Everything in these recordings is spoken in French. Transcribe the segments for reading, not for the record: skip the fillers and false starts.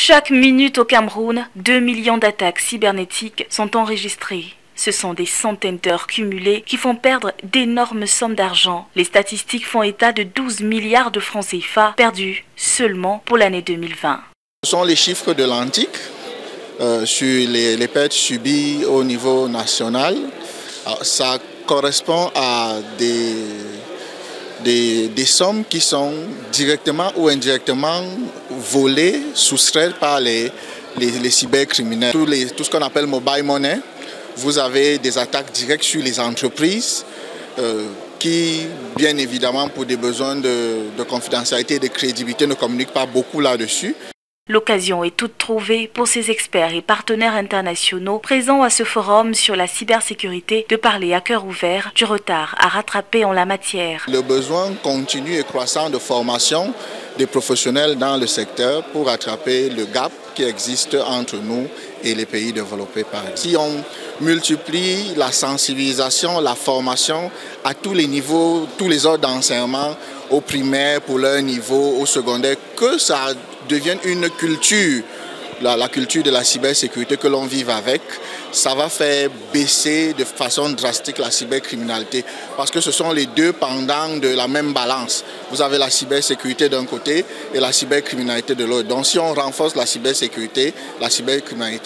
Chaque minute au Cameroun, 2 millions d'attaques cybernétiques sont enregistrées. Ce sont des centaines d'heures cumulées qui font perdre d'énormes sommes d'argent. Les statistiques font état de 12 milliards de francs CFA perdus seulement pour l'année 2020. Ce sont les chiffres de l'antique sur les pertes subies au niveau national. Alors, ça correspond à des sommes qui sont directement ou indirectement volées, soustraites par les cybercriminels. Tout ce qu'on appelle mobile money, vous avez des attaques directes sur les entreprises qui, bien évidemment, pour des besoins de confidentialité et de crédibilité, ne communiquent pas beaucoup là-dessus. L'occasion est toute trouvée pour ces experts et partenaires internationaux présents à ce forum sur la cybersécurité de parler à cœur ouvert du retard à rattraper en la matière. Le besoin continu et croissant de formation des professionnels dans le secteur pour rattraper le gap qui existe entre nous et les pays développés par exemple. Si on multiplie la sensibilisation, la formation à tous les niveaux, tous les ordres d'enseignement, au primaire, pour leur niveau, au secondaire, que ça devienne une culture, la culture de la cybersécurité que l'on vive avec, ça va faire baisser de façon drastique la cybercriminalité parce que ce sont les deux pendants de la même balance. Vous avez la cybersécurité d'un côté et la cybercriminalité de l'autre. Donc si on renforce la cybercriminalité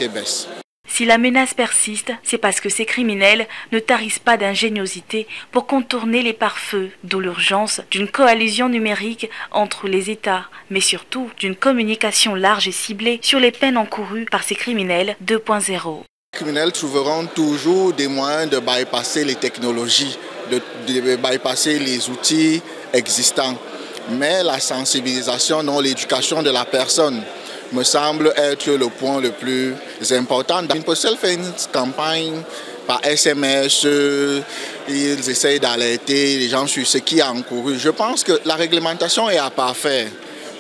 baisse. Si la menace persiste, c'est parce que ces criminels ne tarissent pas d'ingéniosité pour contourner les pare-feux, d'où l'urgence d'une coalition numérique entre les États, mais surtout d'une communication large et ciblée sur les peines encourues par ces criminels 2.0. Les criminels trouveront toujours des moyens de bypasser les technologies, de bypasser les outils existants. Mais la sensibilisation, non, l'éducation de la personne me semble être le point le plus important. Il peut se faire une campagne par SMS, ils essayent d'alerter les gens sur ce qui a encouru. Je pense que la réglementation est à parfaire,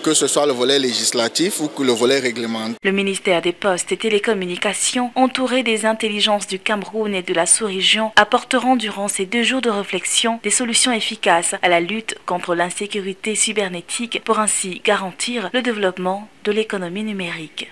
que ce soit le volet législatif ou que le volet réglementaire. Le ministère des Postes et Télécommunications, entouré des intelligences du Cameroun et de la sous-région, apporteront durant ces 2 jours de réflexion des solutions efficaces à la lutte contre l'insécurité cybernétique pour ainsi garantir le développement de l'économie numérique.